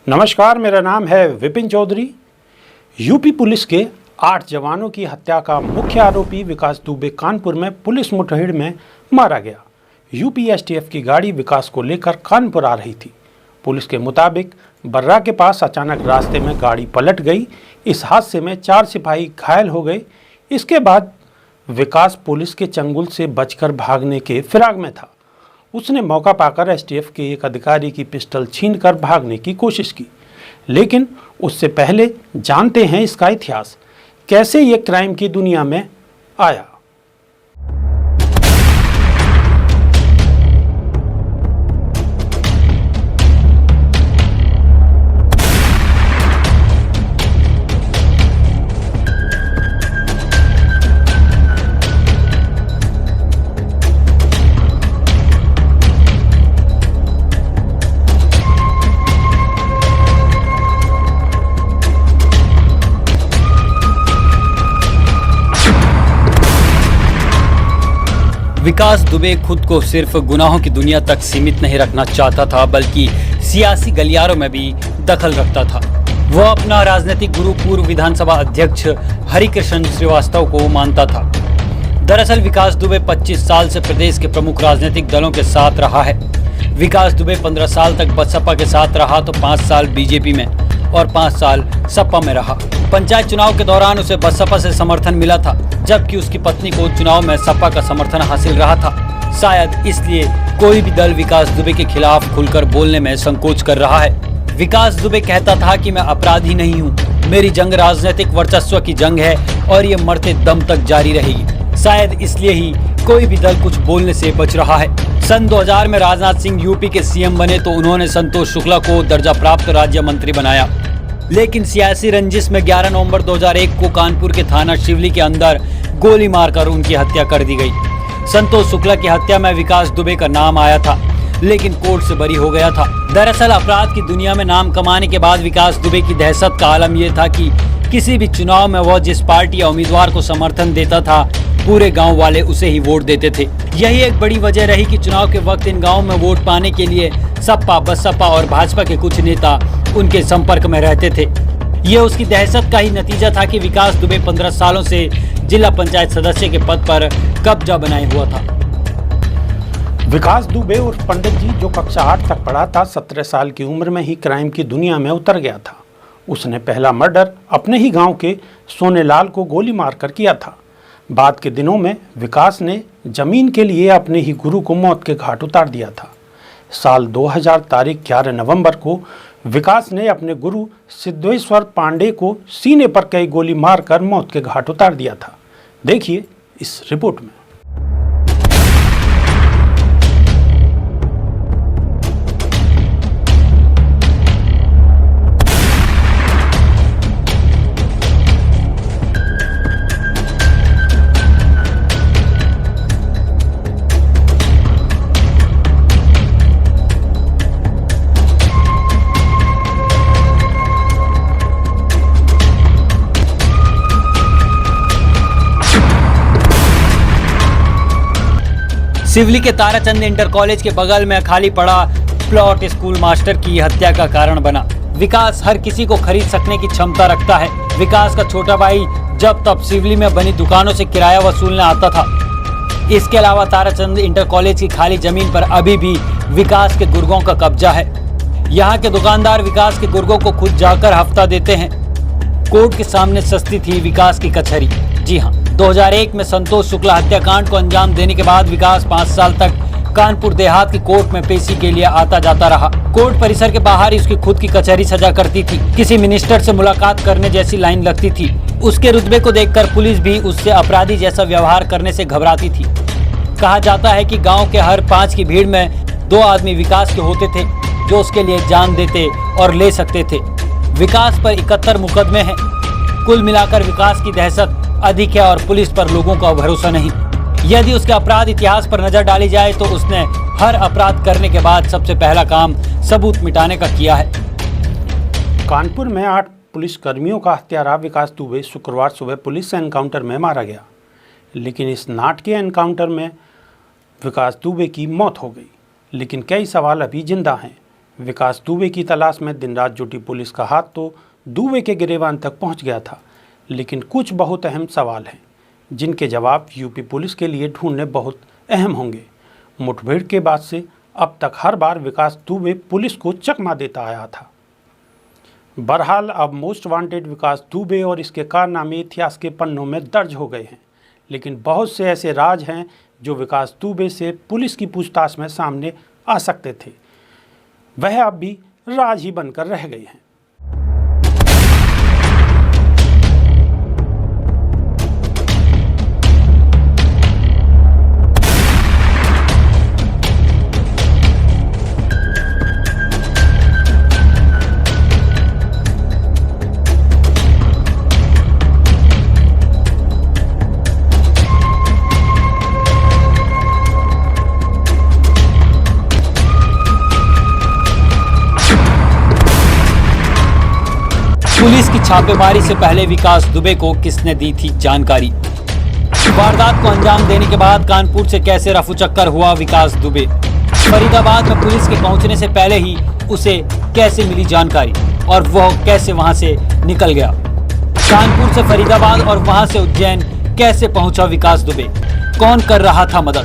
नमस्कार, मेरा नाम है विपिन चौधरी। यूपी पुलिस के 8 जवानों की हत्या का मुख्य आरोपी विकास दुबे कानपुर में पुलिस मुठभेड़ में मारा गया। यूपी एसटीएफ की गाड़ी विकास को लेकर कानपुर आ रही थी। पुलिस के मुताबिक बर्रा के पास अचानक रास्ते में गाड़ी पलट गई। इस हादसे में 4 सिपाही घायल हो गए। इसके बाद विकास पुलिस के चंगुल से बचकर भागने के फिराक में था। उसने मौका पाकर एसटीएफ के एक अधिकारी की पिस्टल छीनकर भागने की कोशिश की, लेकिन उससे पहले जानते हैं इसका इतिहास, कैसे ये क्राइम की दुनिया में आया। विकास दुबे खुद को सिर्फ गुनाहों की दुनिया तक सीमित नहीं रखना चाहता था, बल्कि सियासी गलियारों में भी दखल रखता था। वह अपना राजनीतिक गुरु पूर्व विधानसभा अध्यक्ष हरिकृष्ण श्रीवास्तव को मानता था। दरअसल विकास दुबे 25 साल से प्रदेश के प्रमुख राजनीतिक दलों के साथ रहा है। विकास दुबे 15 साल तक बसपा के साथ रहा तो 5 साल बीजेपी में और 5 साल सपा में रहा। पंचायत चुनाव के दौरान उसे बसपा से समर्थन मिला था, जबकि उसकी पत्नी को चुनाव में सपा का समर्थन हासिल रहा था। शायद इसलिए कोई भी दल विकास दुबे के खिलाफ खुलकर बोलने में संकोच कर रहा है। विकास दुबे कहता था कि मैं अपराधी नहीं हूँ, मेरी जंग राजनीतिक वर्चस्व की जंग है और ये मरते दम तक जारी रहेगी। शायद इसलिए ही कोई भी दल कुछ बोलने से बच रहा है। सन 2000 में राजनाथ सिंह यूपी के सीएम बने तो उन्होंने संतोष शुक्ला को दर्जा प्राप्त राज्य मंत्री बनाया, लेकिन सियासी रंजिश में 11 नवंबर 2001 को कानपुर के थाना शिवली के अंदर गोली मारकर उनकी हत्या कर दी गई। संतोष शुक्ला की हत्या में विकास दुबे का नाम आया था, लेकिन कोर्ट से बरी हो गया था। दरअसल अपराध की दुनिया में नाम कमाने के बाद विकास दुबे की दहशत का आलम यह था कि किसी भी चुनाव में वह जिस पार्टी या उम्मीदवार को समर्थन देता था, पूरे गांव वाले उसे ही वोट देते थे। यही एक बड़ी वजह रही कि चुनाव के वक्त इन गांवों में वोट पाने के लिए सपा, बसपा और भाजपा के कुछ नेता उनके संपर्क में रहते थे। यह उसकी दहशत का ही नतीजा था कि विकास दुबे 15 सालों से जिला पंचायत सदस्य के पद पर कब्जा बनाए हुआ था। विकास दुबे उर्फ पंडित जी, जो कक्षा 8 तक पढ़ा था, 17 साल की उम्र में ही क्राइम की दुनिया में उतर गया था। उसने पहला मर्डर अपने ही गांव के सोनेलाल को गोली मारकर किया था। बाद के दिनों में विकास ने जमीन के लिए अपने ही गुरु को मौत के घाट उतार दिया था। साल 2000 तारीख 11 नवंबर को विकास ने अपने गुरु सिद्धेश्वर पांडे को सीने पर कई गोली मारकर मौत के घाट उतार दिया था। देखिए इस रिपोर्ट में। सिवली के ताराचंद इंटर कॉलेज के बगल में खाली पड़ा प्लॉट स्कूल मास्टर की हत्या का कारण बना। विकास हर किसी को खरीद सकने की क्षमता रखता है। विकास का छोटा भाई जब तब सिवली में बनी दुकानों से किराया वसूलने आता था। इसके अलावा ताराचंद इंटर कॉलेज की खाली जमीन पर अभी भी विकास के गुर्गों का कब्जा है। यहाँ के दुकानदार विकास के गुर्गों को खुद जाकर हफ्ता देते हैं। कोर्ट के सामने सस्ती थी विकास की कचहरी। जी हाँ, 2001 में संतोष शुक्ला हत्याकांड को अंजाम देने के बाद विकास 5 साल तक कानपुर देहात की कोर्ट में पेशी के लिए आता जाता रहा। कोर्ट परिसर के बाहर ही उसकी खुद की कचहरी सजा करती थी। किसी मिनिस्टर से मुलाकात करने जैसी लाइन लगती थी। उसके रुतबे को देखकर पुलिस भी उससे अपराधी जैसा व्यवहार करने से घबराती थी। कहा जाता है कि गाँव के हर 5 की भीड़ में 2 आदमी विकास के होते थे, जो उसके लिए जान देते और ले सकते थे। विकास पर 71 मुकदमे हैं। कुल मिलाकर विकास की दहशत अधिक है और पुलिस पर लोगों का भरोसा नहीं। यदि उसके अपराध इतिहास पर नजर डाली जाए तो उसने हर अपराध करने के बाद सबसे पहला काम सबूत मिटाने का किया है। कानपुर में 8 पुलिसकर्मियों का हत्यारा विकास दुबे शुक्रवार सुबह पुलिस से एनकाउंटर में मारा गया, लेकिन इस नाटकीय एनकाउंटर में विकास दुबे की मौत हो गई। लेकिन कई सवाल अभी जिंदा हैं। विकास दुबे की तलाश में दिन रात जुटी पुलिस का हाथ तो दुबे के गिरेबान तक पहुंच गया था, लेकिन कुछ बहुत अहम सवाल हैं जिनके जवाब यूपी पुलिस के लिए ढूंढने बहुत अहम होंगे। मुठभेड़ के बाद से अब तक हर बार विकास दुबे पुलिस को चकमा देता आया था। बहरहाल अब मोस्ट वांटेड विकास दुबे और इसके कारनामे इतिहास के पन्नों में दर्ज हो गए हैं, लेकिन बहुत से ऐसे राज हैं जो विकास दुबे से पुलिस की पूछताछ में सामने आ सकते थे, वह अब भी राज ही बनकर रह गए हैं। पुलिस की छापेमारी से पहले विकास दुबे को किसने दी थी जानकारी? वारदात को अंजाम देने के बाद कानपुर से कैसे रफूचक्कर हुआ विकास दुबे? फरीदाबाद में पुलिस के पहुंचने से पहले ही उसे कैसे मिली जानकारी और वह कैसे वहां से निकल गया? कानपुर से फरीदाबाद और वहां से उज्जैन कैसे पहुंचा विकास दुबे? कौन कर रहा था मदद?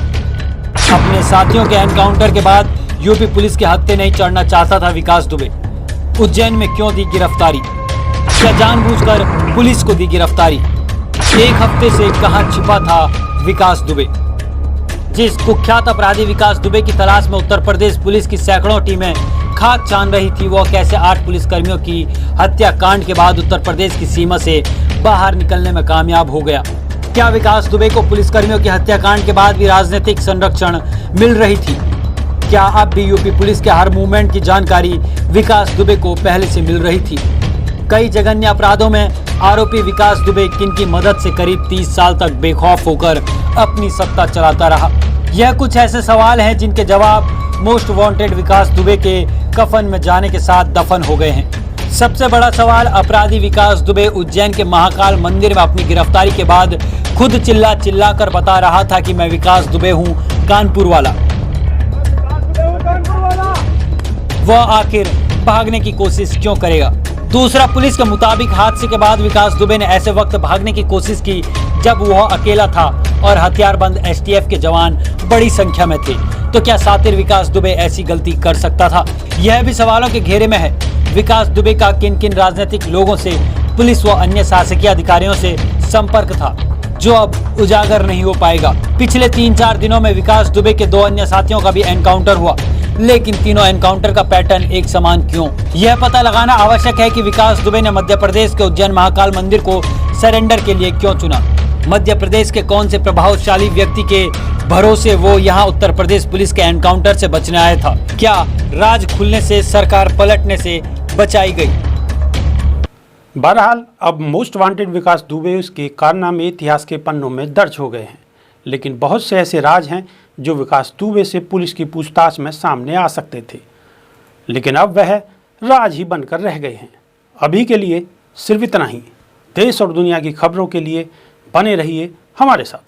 अपने साथियों के एनकाउंटर के बाद यूपी पुलिस के हत्थे नहीं चढ़ना चाहता था विकास दुबे। उज्जैन में क्यों दी गिरफ्तारी? क्या जानबूझकर पुलिस को दी गिरफ्तारी? एक हफ्ते से कहां छिपा था विकास दुबे? जिस कुख्यात अपराधी विकास दुबे की तलाश में उत्तर प्रदेश पुलिस की सैकड़ों टीमें खाक छान रही थी, वो कैसे 8 पुलिसकर्मियों की हत्याकांड के बाद उत्तर प्रदेश की सीमा से बाहर निकलने में कामयाब हो गया? क्या विकास दुबे को पुलिसकर्मियों की हत्याकांड के बाद भी राजनीतिक संरक्षण मिल रही थी? क्या अब भी यूपी पुलिस के हर मूवमेंट की जानकारी विकास दुबे को पहले से मिल रही थी? कई जघन्य अपराधों में आरोपी विकास दुबे किनकी मदद से करीब 30 साल तक बेखौफ होकर अपनी सत्ता चलाता रहा? यह कुछ ऐसे सवाल हैं जिनके जवाब मोस्ट वांटेड विकास दुबे के कफन में जाने के साथ दफन हो गए हैं। सबसे बड़ा सवाल, अपराधी विकास दुबे उज्जैन के महाकाल मंदिर में अपनी गिरफ्तारी के बाद खुद चिल्ला चिल्ला कर बता रहा था कि मैं विकास दुबे हूँ, कानपुर वाला। वह आखिर भागने की कोशिश क्यों करेगा? दूसरा, पुलिस के मुताबिक हादसे के बाद विकास दुबे ने ऐसे वक्त भागने की कोशिश की जब वह अकेला था और हथियारबंद एसटीएफ के जवान बड़ी संख्या में थे। तो क्या सातिर विकास दुबे ऐसी गलती कर सकता था? यह भी सवालों के घेरे में है। विकास दुबे का किन किन राजनीतिक लोगों से, पुलिस व अन्य शासकीय अधिकारियों से संपर्क था, जो अब उजागर नहीं हो पाएगा। पिछले 3-4 दिनों में विकास दुबे के 2 अन्य साथियों का भी एनकाउंटर हुआ, लेकिन तीनों एनकाउंटर का पैटर्न एक समान क्यों? यह पता लगाना आवश्यक है कि विकास दुबे ने मध्य प्रदेश के उज्जैन महाकाल मंदिर को सरेंडर के लिए क्यों चुना? मध्य प्रदेश के कौन से प्रभावशाली व्यक्ति के भरोसे वो यहाँ उत्तर प्रदेश पुलिस के एनकाउंटर से बचने आया था? क्या राज खुलने से, सरकार पलटने से बचाई गई? बहरहाल अब मोस्ट वांटेड विकास दुबे उसके कारनामे इतिहास के पन्नों में दर्ज हो गए हैं, लेकिन बहुत से ऐसे राज हैं जो विकास दुबे से पुलिस की पूछताछ में सामने आ सकते थे, लेकिन अब वह राज ही बनकर रह गए हैं। अभी के लिए सिर्फ इतना ही। देश और दुनिया की खबरों के लिए बने रहिए हमारे साथ।